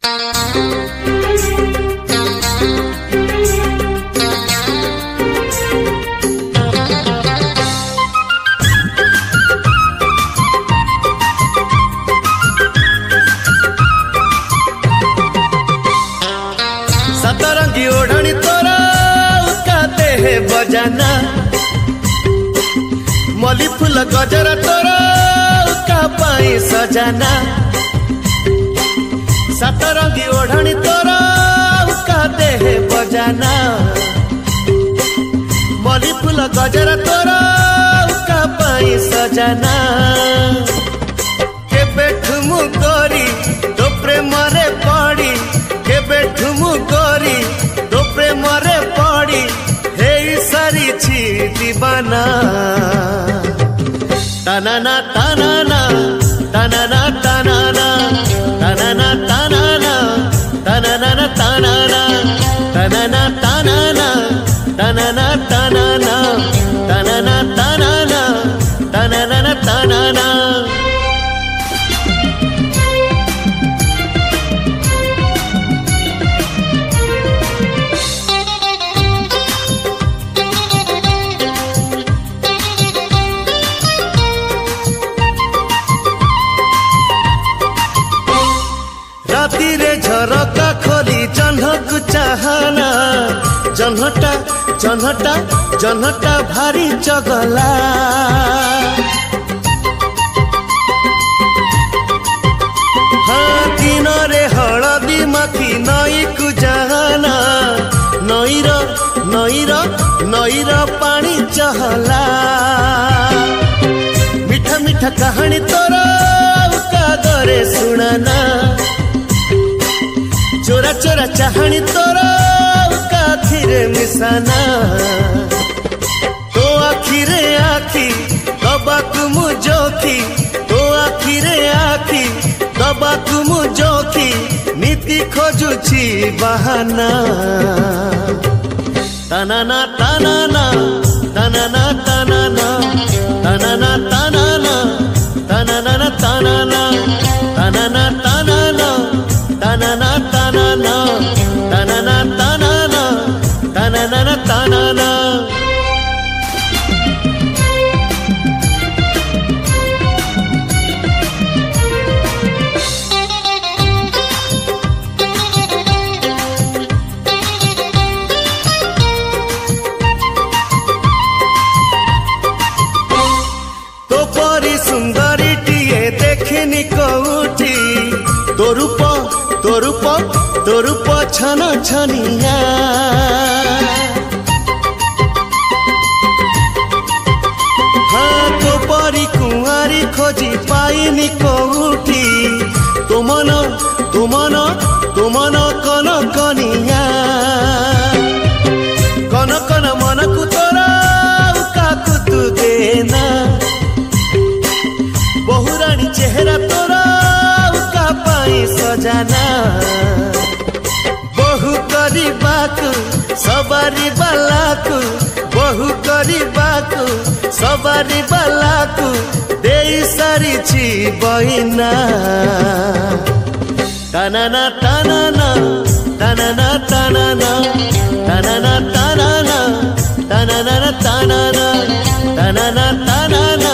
सतरंगी ओढ़नी तोरा उकाते है बजाना, मली फूल गजरा तोरा उका पाई सजाना। सतरंगी ओढ़नी तोरा उकाते है बजाना, मली फूल गजरा तोरा उका पाई सजाना। के बैठुमु गोरी तो प्रेम रे पड़ी, के बैठुमु गोरी तो प्रेम रे पड़ी, हे सारी छी दीवाना। तनाना तनाना तनाना तनाना तनाना तनाना तनाना तनाना तनाना तनाना तनाना तनाना तनाना तनाना तनाना तनाना। रातिरे झरका खोली जह्नकु चाहना, जह्नटा जह्नटा जह्नटा भारी चगला। हाँ दिन रे हलदी माखी नई कु जाना, नईर नईर नईर पानी चहला। मीठा मीठा कहानी तोरा कागरे सुनाना, चोरा चोरा चाहनी तोरा आखिरे मिसाना। तो आखिरे आखी दबाकु मु जोखी, तो आखिरे आखी दबाकु मु जोखी, नीति खोजुछि बहाना। तनाना तनाना तनाना तनाना तनाना तनाना तनाना तनाना तनाना तनाना तनाना तनाना तनाना तनाना तनाना तनाना। तो परी सुंदरी टिए देखनी कौटी, तो रूप तो रूप तो रूप छन छनिया। हाँ तो परी कुंवारी खोजी पाइनी कौटी, तो मन तो मन तो मन कन कनिया। कन कन मन को तोरा काकु तू देना, बहुरानी चेहरा तोरा का पाई सजाना। बहु करिबाकु सवारी बालाकु, बहु करिबाकु सवारी बालाकु, देई सारी छी बहिना। तनाना तनाना तनाना तनाना तनाना तनाना तनाना तनाना तनाना तनाना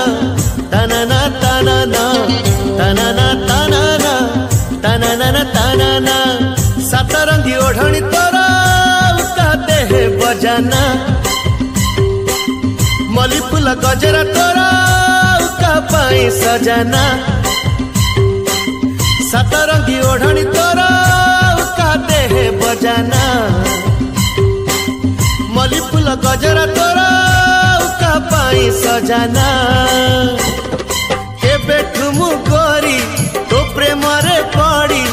तनाना तनाना तनाना तनाना तनाना तनाना। सतरंगी ओढ़नी तोरा उकाते है बजाना, मली फूल गजरा तोरा उका पाई सजाना। सतरंगी ओढ़नी तोरा उकाते है बजाना, मली फूल गजरा तोरा उका पाई सजाना। के बैठुमु गोरी तो प्रेम रे पड़ी,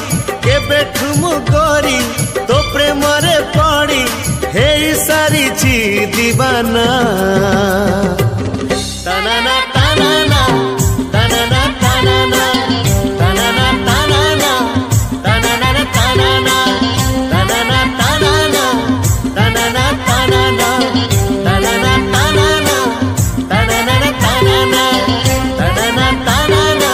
के बैठुमु गोरी तो प्रेम रे पड़ी, हे सारी छी दीवाना। तनाना तनाना तनाना तनाना तनाना तनाना तनाना तनाना तनाना तनाना तनाना तनाना तनाना तनाना तनाना तनाना तनाना तनाना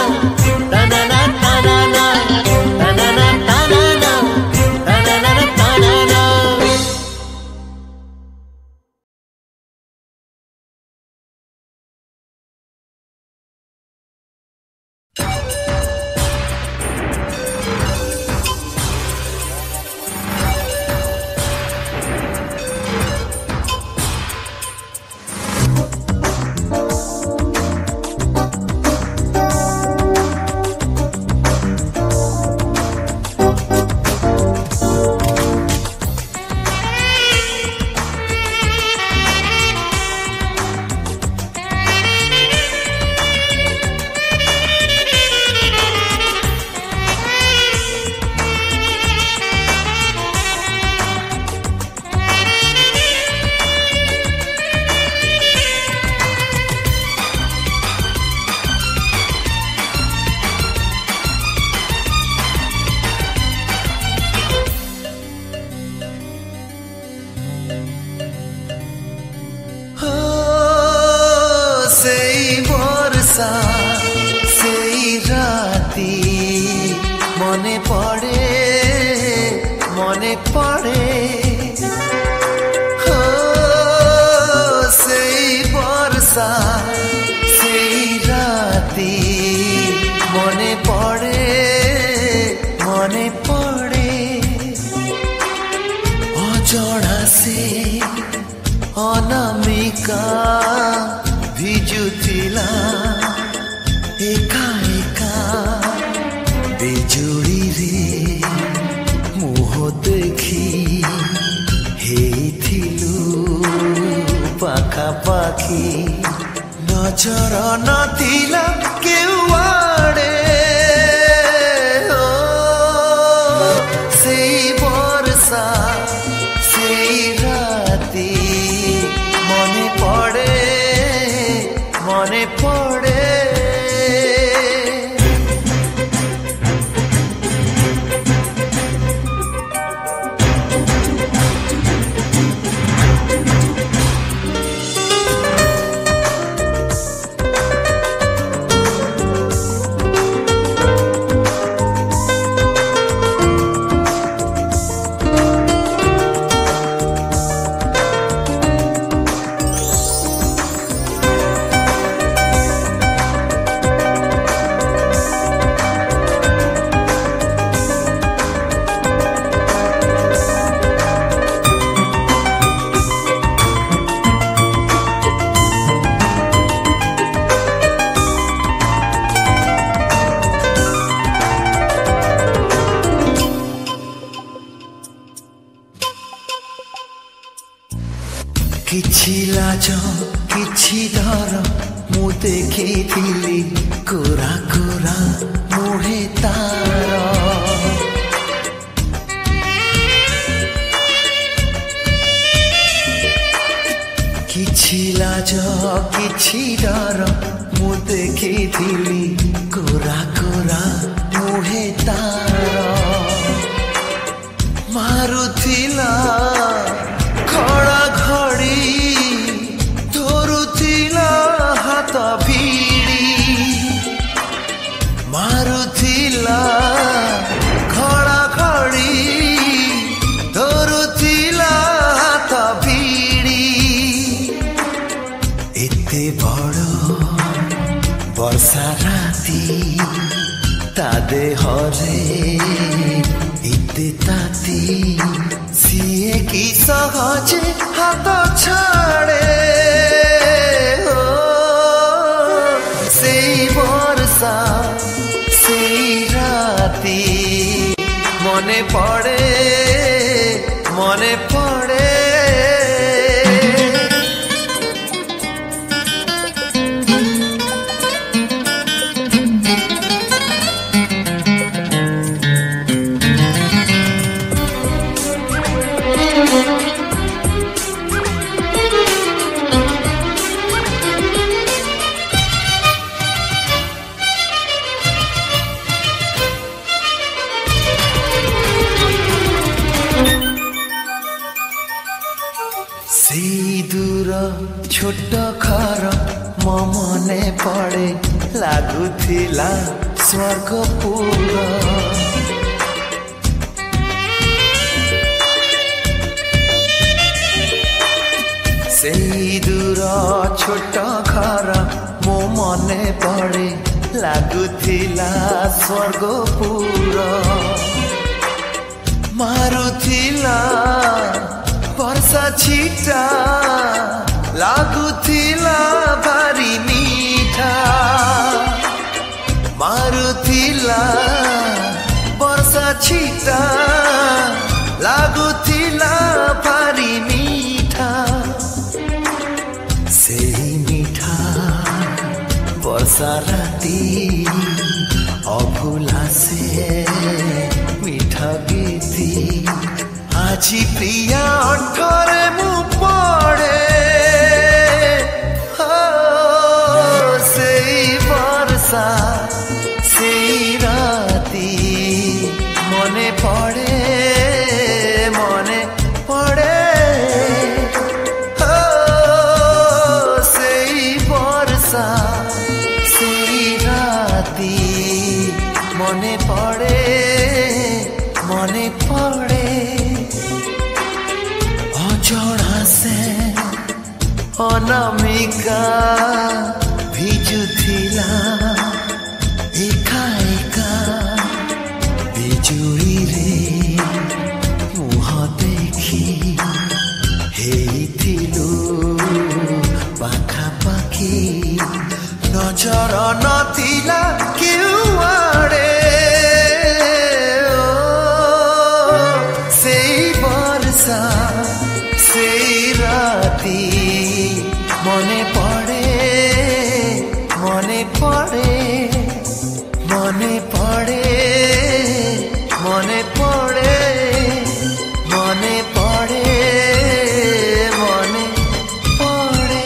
বর্ষা সেই রাতি মনে পড়ে সেই বর্ষা সেই রাতি মনে পড়ে অজড়া সে অনামিকা ভিজুଥିଲା একা একা বিজুড়িরে মুহ দেখি ହେଇଥିଲୁ ପାଖାପାଖି ନଜର ନଥିଲା କେଉଆଡ଼େ ସେଇ ବର୍ଷା ସେଇ ରାତି ମନେ ପଡ଼େ କିଛି ଲାଜ କିଛି ଡର ମୁଁ ଦେଖିଥିଲି କୋରା କୋରା ମୁହେ ତାର କିଛି ଲାଜ କିଛି ଡର ମୁଁ ଦେଖିଥିଲି କୋରା କୋରା ମୁହେ ତାର ମାରୁଥିଲା ଖଡ଼ା ଘଡ଼ି ଧରୁଥିଲା ହାତ ଭିଡ଼ି ମାରୁଥିଲା ଖଡ଼ା ଘଡ଼ି ଧରୁଥିଲା ହାତ ଭିଡ଼ି ଏତେ ବଡ଼ ବର୍ଷା ରାତି ତା ଦେହରେ ଏତେ ତାତି ସିଏ କି ସହଜେ ହାତ ଛାଡ଼େ ସେଇ ବର୍ଷା ସେଇ ରାତି ମନେ ପଡ଼େ ସେଇ ଦୂର ଛୋଟ ଘର ମୋ ମନେ ପଡ଼େ ଲାଗୁଥିଲା ସ୍ୱର୍ଗପୁର ସେଇ ଦୂର ଛୋଟ ଘର ମୋ ମନେ ପଡ଼େ ଲାଗୁଥିଲା ସ୍ୱର୍ଗପୁର ମାରୁଥିଲା ବର୍ଷା ଛିଟା ଲାଗୁଥିଲା ଭାରି ମିଠା ମାରୁଥିଲା ବର୍ଷା ଛିଟା ଲାଗୁଥିଲା ଭାରି ମିଠା ସେଇ ମିଠା ବର୍ଷା ରାତି ଅଭୁଲା ସେ ମିଠା ଗୀତି আজি প্রিয়া অঠরে মু পড়ে সেই বর্ষা সেই রাতি মনে পড়ে সেই বর্ষা সেই अनामिका भिजुथिला एका एका बिजुली रे मुह देखी हेइथिलु पाखापाखी नजर नथिला केउआड़े सेई राती मने पड़े मने पड़े मने पड़े मने पड़े मने पड़े मने पड़े।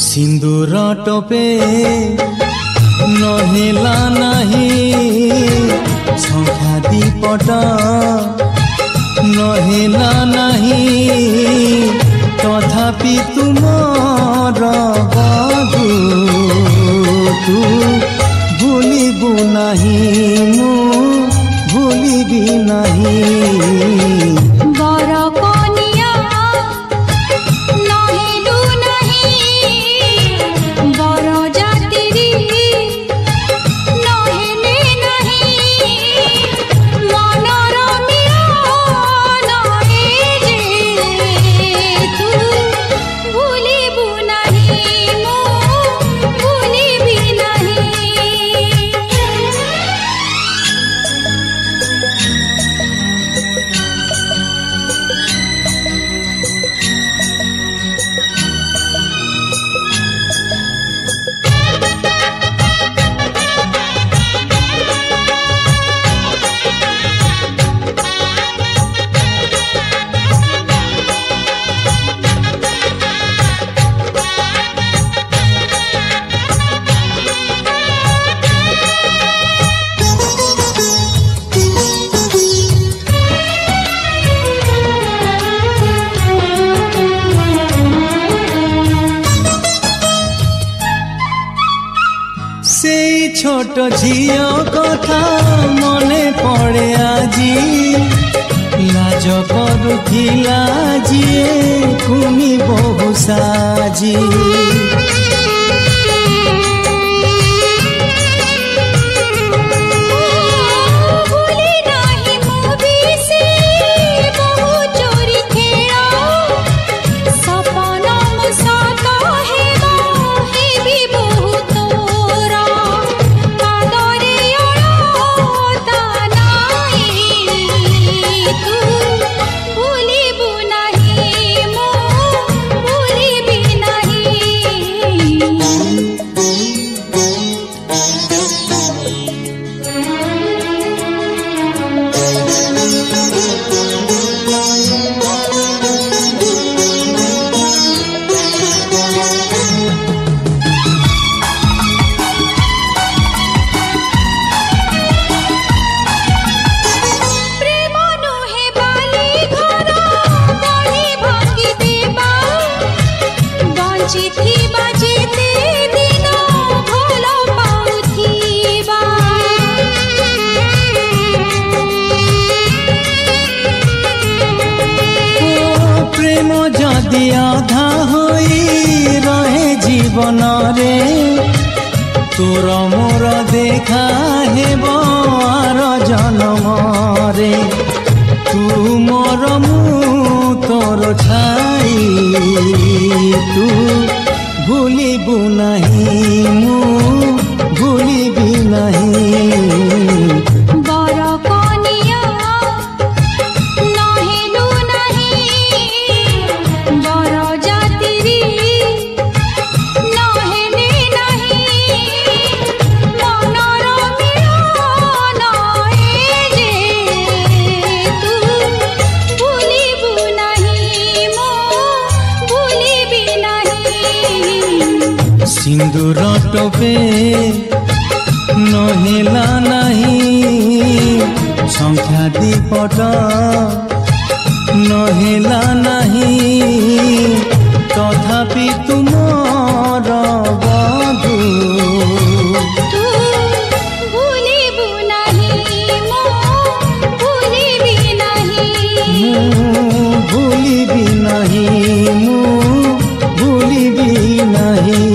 सिंदूर टोपे नहेला नहीं संख्या दीपट नहेला नहीं तथापि तुमर बधू तू भूलिबु नहीं मु भूलिबी नहीं बर छोट झियो कथा मने पड़े आजी लाज करुथिला जिए कुनी बहु साजी आधा होई रहे जीवन रे तोर मोर देखा हेब आर जन्मरे तू मोर मु तोर छाई तू भूलिबु नहीं मु भूलिबि नहीं बर कनिया नहेलु नहीं बर जातिरी नहेले नहीं मनर मिलन जे तू भूलिबु नहीं मो भूलिबि नहीं सिंदूर टोपे नहेला नहीं संख्या दीपट नहेला नहीं तथापि तुमर बधू तू भूलिबु नहीं मो भूलिबि नहीं भूलिबि नहीं मु भूलिबि नहीं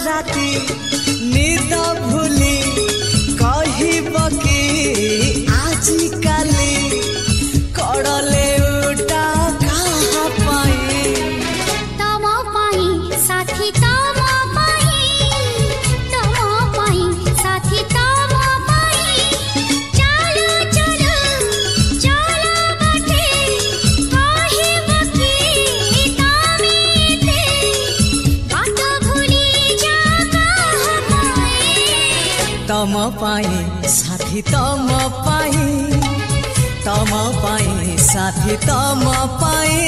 राति निद भूली कहब कि आजी काली कड़ले उठा कहा पाई तम पाई साथी तम पाई साथी तम पाई चलो चलो चलो बटे कहब कि तामीते बात भूली जा कहा पाई तम पाई साथी तम पाई साथी तम पाई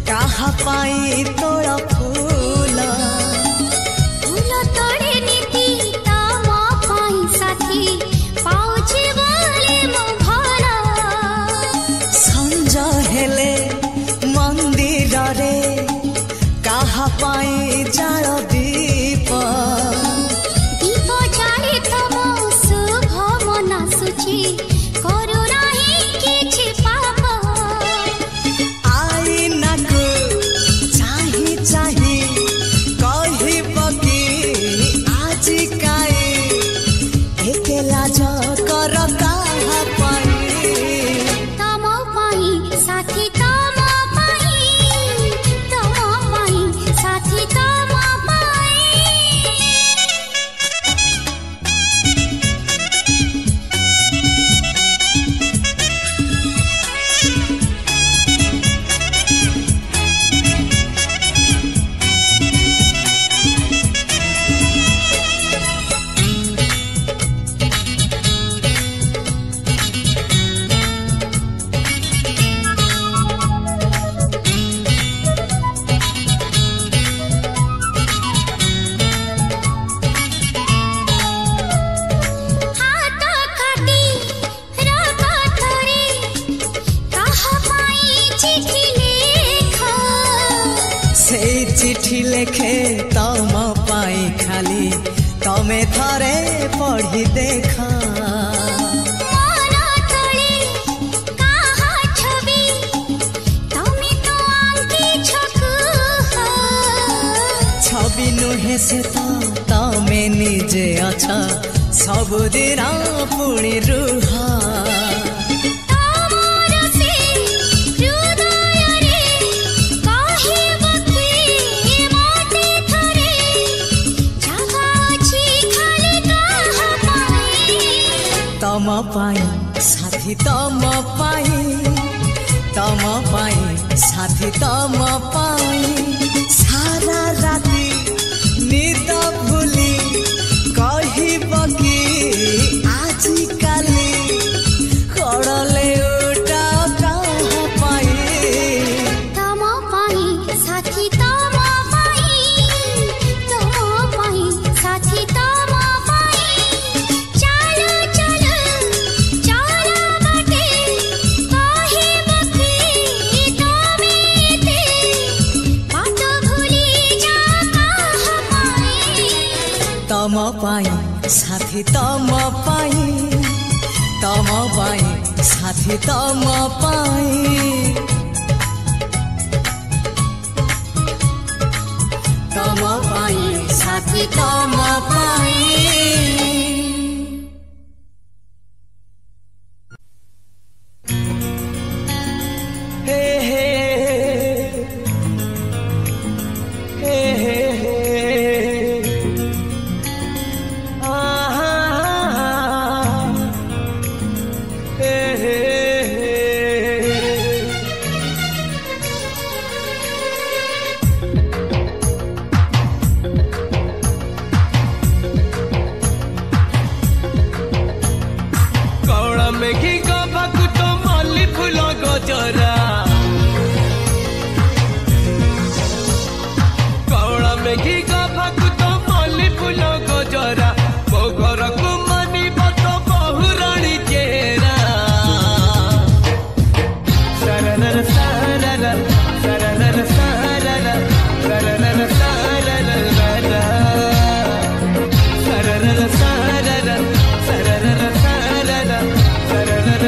कहा पाई तोरा फूल फूल तोड़े नीति तम पाई साथी पाउछि बोले मो भला संज हेले मंदिर रे कहा पाई जाल दीप दीप जाले तम शुभ मना सुची करू नाही किछि पाप आई नाकु चाही चिठी लेखे तम पाई खाली तमे थरे पढ़ी देखा छवि नुहे से तो तमे निजे अच्छा सबुदिन पुणी रुहा तम पाई साथी तम पाई साथी तम पाई सारा राती निद भूली कहब कि आजी काली कड़ले उठा कहाँ पाई तम पाई साथी तम पाई साथी तम तम पाई साथी तम पाई साथी तम पाई तम पाई साथी तम पाई da da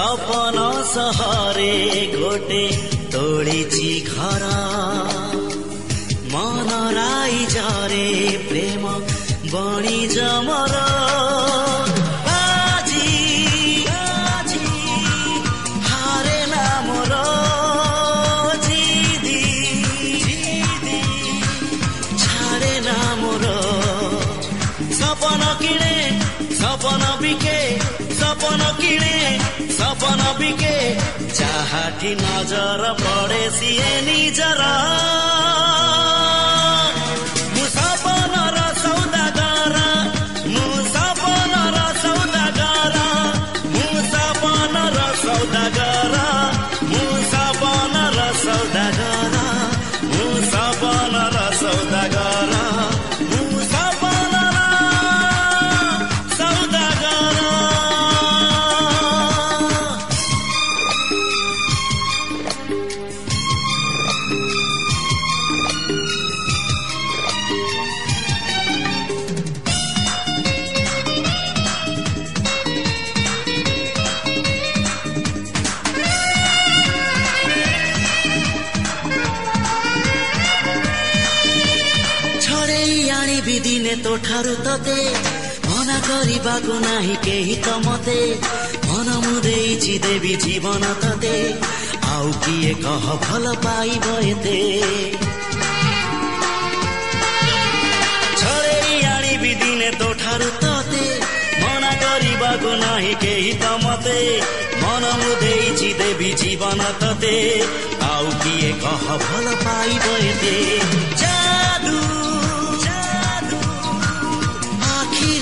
सपन सहरे गोटे तोड़िछि घर मन राई जरे प्रेम बणी जमर हारे ना मोर जिदी छाड़े ना मोर सपन किणे सपन बिके सपन किणे सपन बिके जाहाठी नजर पड़े सिए निजर मु सपनर सौदागर मु सपनर सौदागर मु सपनर सौदागर मु सपनर सौदागर मु सपनर सौदागर मु सपनर सौदागर दिने तो ठारू तते मना करबाको नाही केही त मते मन मुदेछि देवी जीवन तते आउ किए कह भल पाइब एते छरेई आनिबि दिने तो ठारू तते मना करबाको नाही केही त मते मन मुदेछि देवी जीवन तते आउ किए कह भल पाइब एते जादू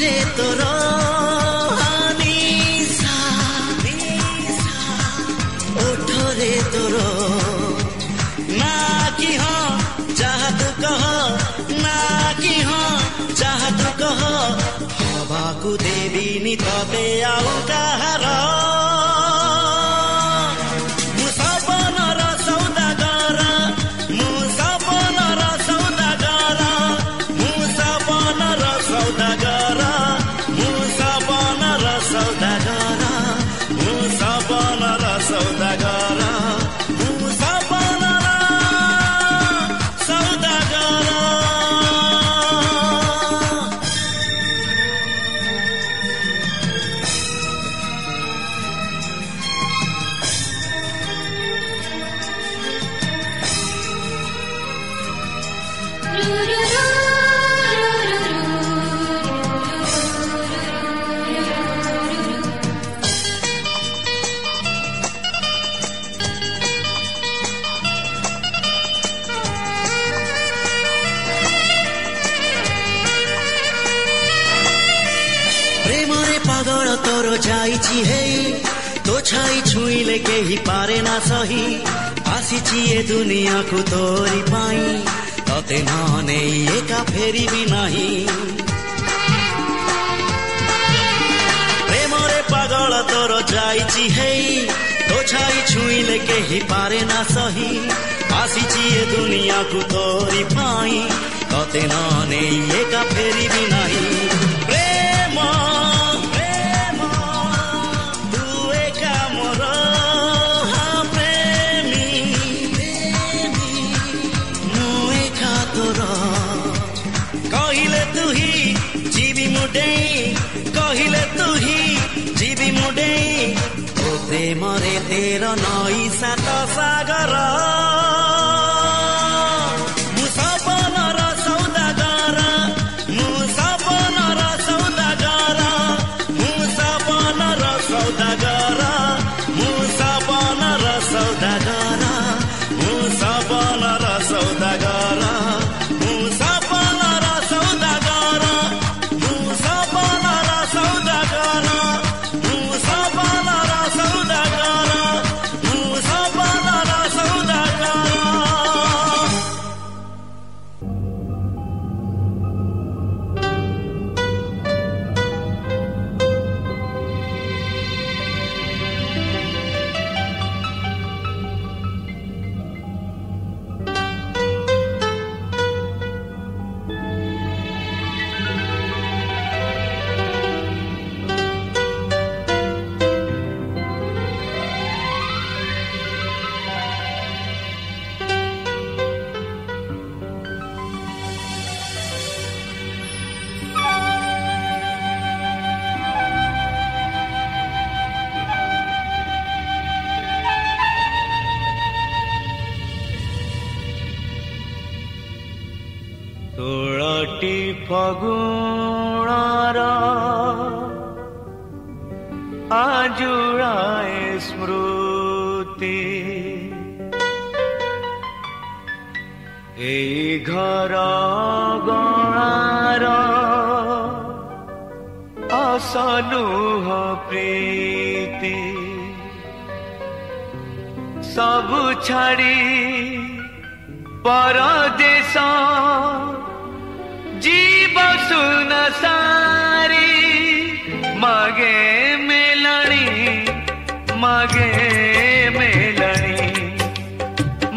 रे तोर निशा ओठरे तोर ना कि हाँ जहाँ तू कह ना कि हाँ जहाँ तू कह हवाकू देविनी तते आउ कहार मु सपनर सौदागर मु सपनर सौदागर मु सपनर सौदागर मु सपनर सौदागर मु सपनर सौदागर मु सपनर सौदागर पागल तोर जाइछि हे तो छाई छुइले केही पारे ना सही आसिछि ए दुनिया को तोरी पाई तते नाने एका फेरी भी नाही प्रेमरे पागल तोर जाइछि हे तो छाई छुइले केही पारे ना सही आसिछि ए दुनिया को तोरी पाई तते नाने एका फेरी भी नाही प्रेम कहिले तू ही जीवी मुडे कहिले तू ही जीवी मुडे ओ प्रेम रे तेर नई सात सागर मु सपनर सौदागर मु सपनर सौदागर मु सपनर सौदागर मु सपनर सौदागर मु सपनर सौदागर मु सपनर सौदागर मु सपनर सौदागर मु सपनर सौदागर मु सपनर सौदागर ଫଗୁଣର ଆଜୁଳାଏ ସ୍ମୃତି ଏଇ ଘର ଗଣାର असलुह प्रीति सबु छाड़ी परदेश जीव सुन सारी मागे मेलणी मागे मेलणी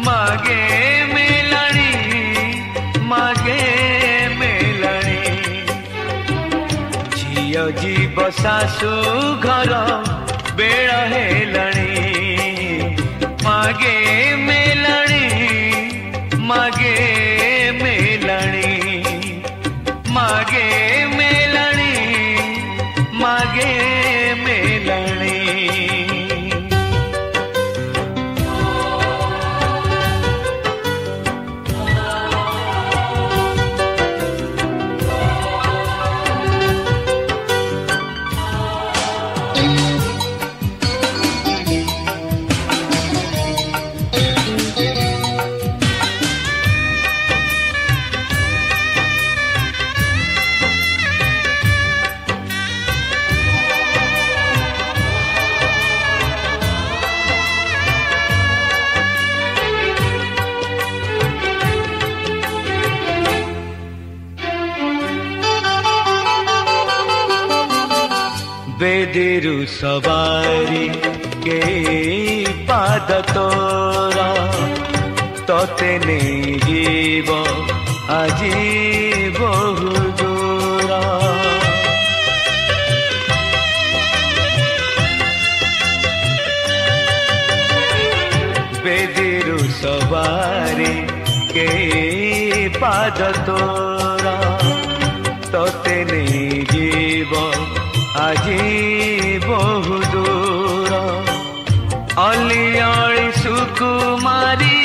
मागे मेलणी मागे जीव सासु घर बेड़ हेलणी मागे मेलणी मागे मेलणी मागे मेलणी मागे मेलणी बेदिरु सवारी के पाद तोरा तोते नहीं जीव आजी बहु दूरा बेदिरु सवारी के पाद तोरा तोते नहीं जीव आजी बहु दूर अलियाली सुकुमारी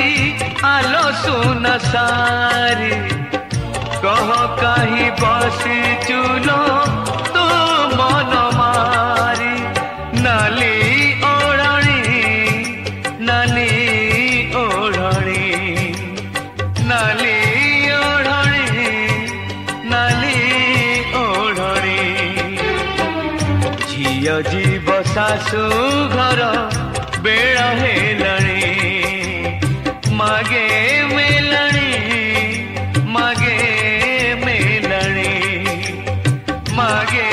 आलो सुन सारी कह कहीं बसी चुलो तू मन मारी नाली ओढ़णी नाली ओढ़णी नाली ओढ़णी नाली ओढ़णी झियो जीव सासु घर बेड़ हेलणी मागे मेलणी मागे मेलणी मागे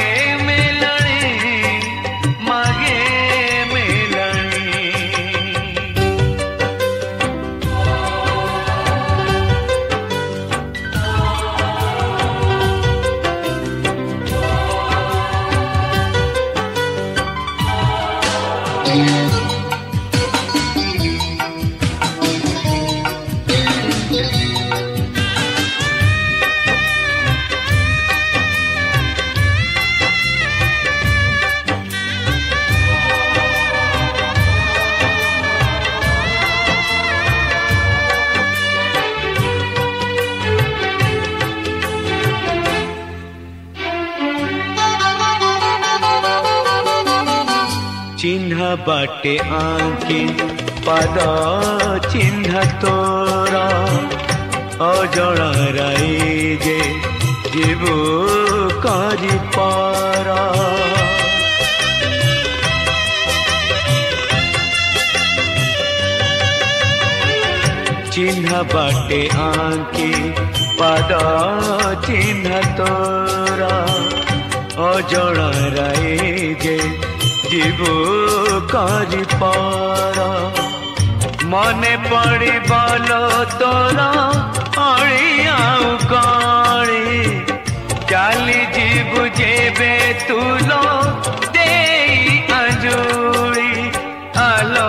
मेलणी मागे मेलणी चिन्ह बाटे आंकी पाद चिन्ह तोरा अजणा राई जे जीवु करी पारा चिन्ह बाटे आंकी पाद चिन्ह तोरा अजणा राई जे जीवु करी पारा मने पड़ी बोलो तोरा अड़ियाऊ कणी चाली जीवु जेबे तुलो दे अंजुली आलो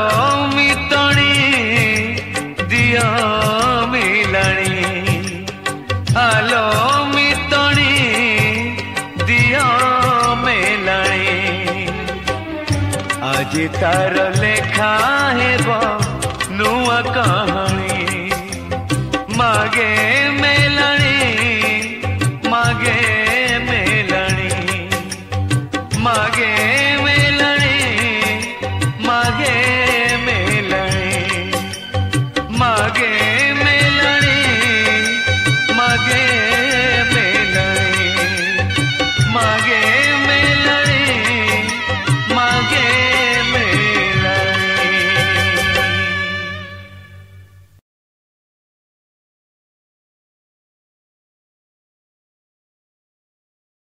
मितणी दिया मिलणी आलो मितणी दिया मिलणी आज तार लेखा हेब नुआ कहानी